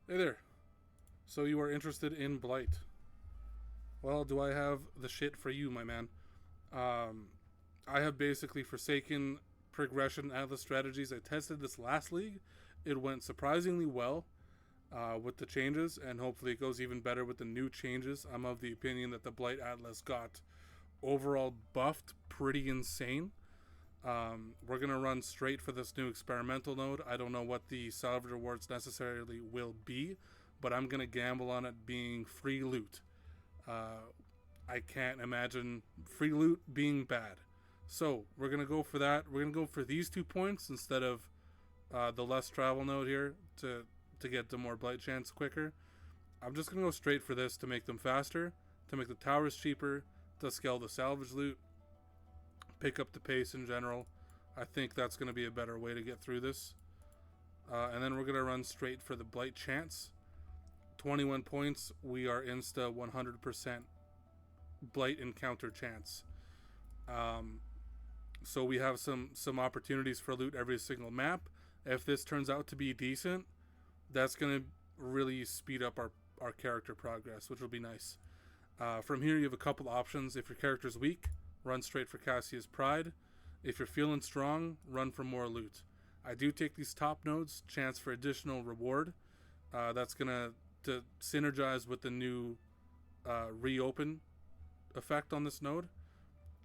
Hey there. So you are interested in Blight? Well, do I have the shit for you, my man? Um, I have basically forsaken progression Atlas strategies. I tested this last league. It went surprisingly well with the changes, and hopefully it goes even better with the new changes. I'm of the opinion that the Blight Atlas got overall buffed pretty insane. We're going to run straight for this new experimental node. I don't know what the salvage rewards necessarily will be, but I'm going to gamble on it being free loot. Uh, I can't imagine free loot being bad. So we're going to go for that. We're going to go for these 2 points instead of the less travel node here to get the more blight chance quicker. I'm just going to go straight for this to make them faster, to make the towers cheaper, to scale the salvage loot, pick up the pace in general. I think that's going to be a better way to get through this. And then we're going to run straight for the Blight Chance. 21 points, we are insta 100% Blight encounter chance. So we have some opportunities for loot every single map. If this turns out to be decent, that's going to really speed up our character progress, which will be nice. From here, you have a couple options. If your character's weak, run straight for Cassia's Pride. If you're feeling strong, run for more loot. I do take these top nodes, chance for additional reward. That's going to synergize with the new reopen effect on this node.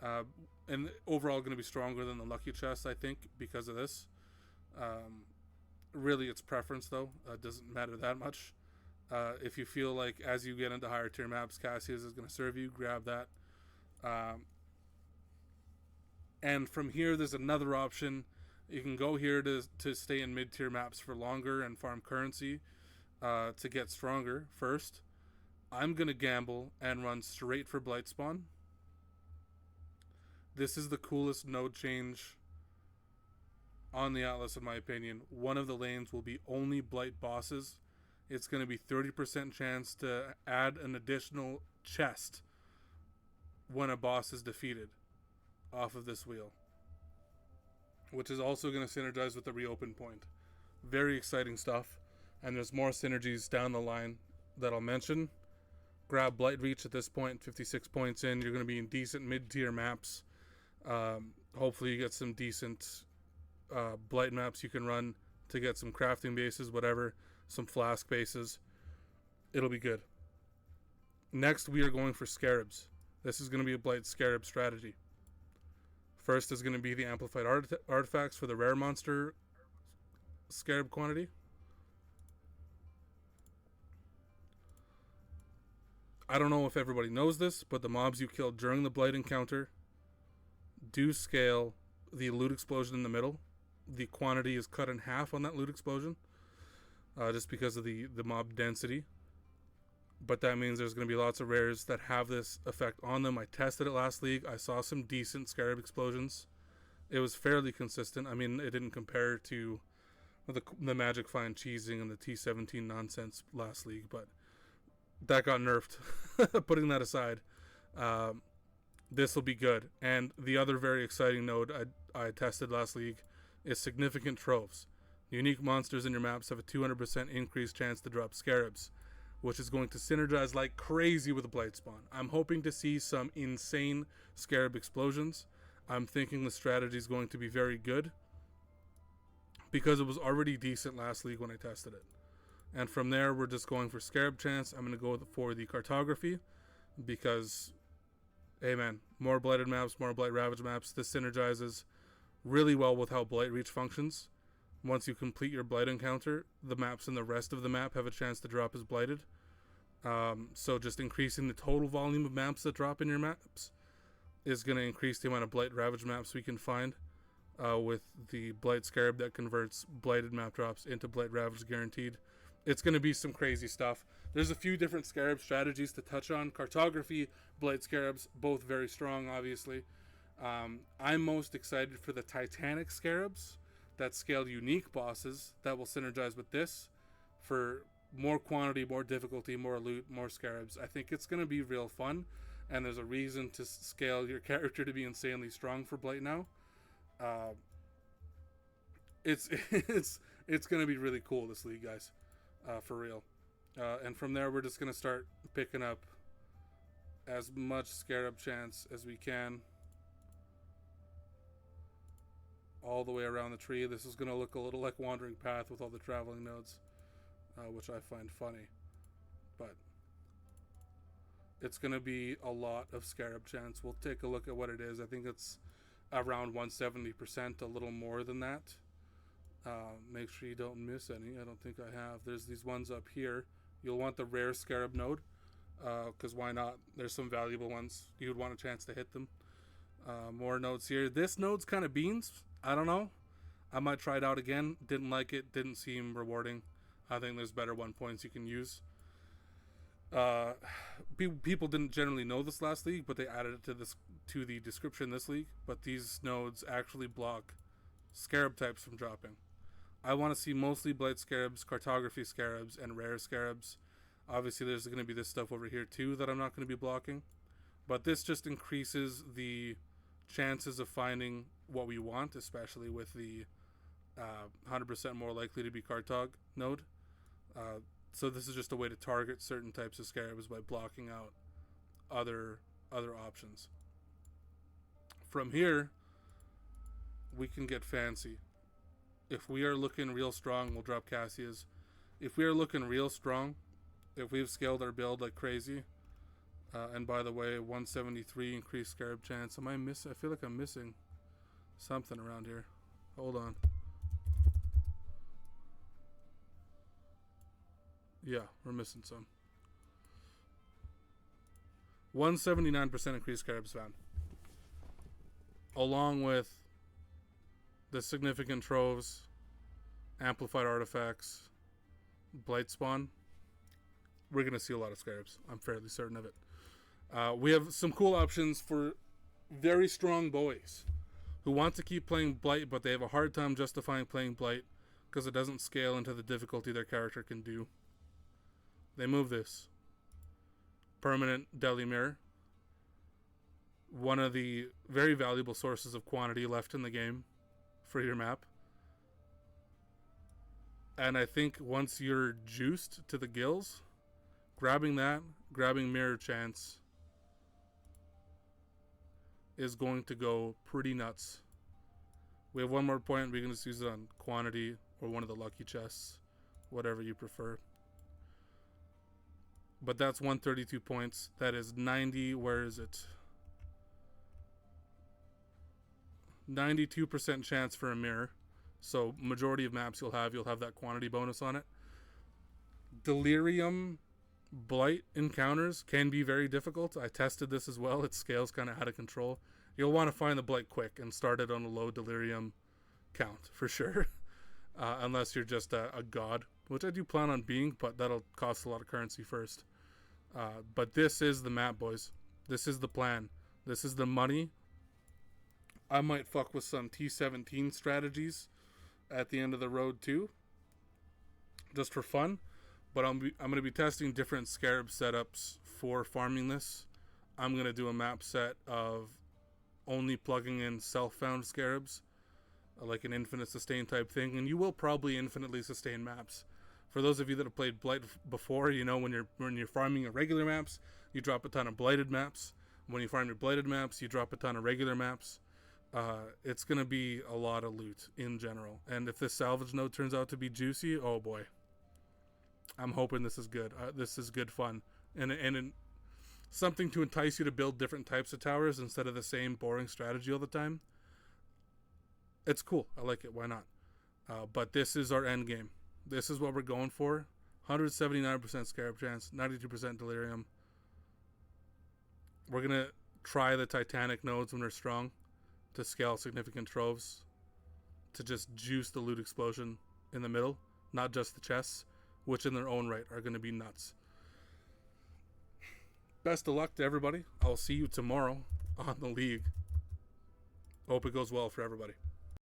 And overall going to be stronger than the lucky chest, I think, because of this. Really, it's preference, though. It doesn't matter that much. If you feel like as you get into higher tier maps, Cassius is going to serve you, grab that. And from here, there's another option. You can go here to stay in mid tier maps for longer and farm currency to get stronger first. I'm going to gamble and run straight for Blight Spawn. This is the coolest node change on the Atlas, in my opinion. One of the lanes will be only Blight bosses. It's going to be 30% chance to add an additional chest when a boss is defeated off of this wheel, which is also going to synergize with the reopen point. Very exciting stuff, and there's more synergies down the line that I'll mention. Grab Blight Reach at this point, 56 points in. You're going to be in decent mid-tier maps. Hopefully you get some decent Blight maps you can run to get some crafting bases, whatever, some flask bases. It'll be good. Next, we are going for Scarabs. This is going to be a Blight Scarab strategy. First is going to be the amplified artifacts for the rare monster Scarab quantity. I don't know if everybody knows this, but the mobs you kill during the Blight encounter do scale the loot explosion in the middle. The quantity is cut in half on that loot explosion, just because of the mob density. But that means there's going to be lots of rares that have this effect on them. I tested it last league. I saw some decent Scarab explosions. It was fairly consistent. I mean, it didn't compare to the Magic Fine cheesing and the T17 nonsense last league, but that got nerfed. Putting that aside, this will be good. And the other very exciting node I tested last league is significant troves. Unique monsters in your maps have a 200% increased chance to drop Scarabs, which is going to synergize like crazy with the Blight Spawn. I'm hoping to see some insane Scarab explosions. I'm thinking the strategy is going to be very good because it was already decent last league when I tested it. And from there, we're just going for Scarab chance. I'm going to go for the cartography because, hey man, more Blighted maps, more Blight Ravage maps. This synergizes really well with how Blight Reach functions. Once you complete your Blight encounter, the maps in the rest of the map have a chance to drop as Blighted. So just increasing the total volume of maps that drop in your maps is going to increase the amount of Blight Ravage maps we can find with the Blight Scarab that converts Blighted map drops into Blight Ravage guaranteed. It's going to be some crazy stuff. There's a few different Scarab strategies to touch on. Cartography, Blight Scarabs, both very strong, obviously. I'm most excited for the Titanic Scarabs that scale unique bosses that will synergize with this for more quantity, more difficulty, more loot, more Scarabs. I think it's going to be real fun, and there's a reason to scale your character to be insanely strong for Blight now. It's going to be really cool, this league, guys. for real. And from there, we're just going to start picking up as much Scarab chance as we can all the way around the tree. This is going to look a little like Wandering Path with all the traveling nodes, which I find funny. But it's going to be a lot of Scarab chance. We'll take a look at what it is. I think it's around 170%, a little more than that. Make sure you don't miss any. I don't think I have. There's these ones up here. You'll want the rare Scarab node, because why not? There's some valuable ones. You would want a chance to hit them. More nodes here. This node's kind of beans. I don't know. I might try it out again. Didn't like it. Didn't seem rewarding. I think there's better 1 points you can use. People didn't generally know this last league, but they added it to the description this league. But these nodes actually block Scarab types from dropping. I want to see mostly Blight Scarabs, Cartography Scarabs, and Rare Scarabs. Obviously, there's going to be this stuff over here too that I'm not going to be blocking. But this just increases the chances of finding what we want, especially with the 100% more likely to be Cartog node. So this is just a way to target certain types of Scarabs by blocking out other options. From here, we can get fancy. If we are looking real strong, we'll drop Cassia's. If we are looking real strong, if we've scaled our build like crazy, and by the way, 173 increased Scarab chance. Am I missing? I feel like I'm missing something around here. Hold on. Yeah, we're missing some. 179% increased Scarabs found. Along with the significant troves, amplified artifacts, Blight spawn, we're going to see a lot of Scarabs. I'm fairly certain of it. We have some cool options for very strong boys who want to keep playing Blight, but they have a hard time justifying playing Blight because it doesn't scale into the difficulty their character can do. They move this. Permanent Deli Mirror. One of the very valuable sources of quantity left in the game for your map. And I think once you're juiced to the gills, grabbing Mirror Chance is going to go pretty nuts. We have one more point. We can just use it on quantity or one of the lucky chests, whatever you prefer. But that's 132 points. That is 90. Where is it? 92% chance for a mirror. So majority of maps you'll have that quantity bonus on it. Delirium Blight encounters can be very difficult. I tested this as well. It scales kind of out of control. You'll want to find the Blight quick and start it on a low Delirium count for sure. Unless you're just a god, which I do plan on being, but that'll cost a lot of currency first. But this is the map, boys. This is the plan. This is the money. I might fuck with some T17 strategies at the end of the road too, just for fun. But I'm going to be testing different Scarab setups for farming this. I'm going to do a map set of only plugging in self-found Scarabs, like an infinite sustain type thing, and you will probably infinitely sustain maps. For those of you that have played Blight before, you know when you're farming your regular maps, you drop a ton of blighted maps. When you farm your blighted maps, you drop a ton of regular maps. It's going to be a lot of loot in general. And if this salvage node turns out to be juicy, oh boy. I'm hoping this is good. This is good fun. And something to entice you to build different types of towers instead of the same boring strategy all the time. It's cool. I like it. Why not? But this is our end game. This is what we're going for. 179% Scarab chance, 92% Delirium. We're going to try the Titanic nodes when they're strong to scale significant troves, to just juice the loot explosion in the middle, not just the chests, which in their own right are going to be nuts. Best of luck to everybody. I'll see you tomorrow on the league. Hope it goes well for everybody.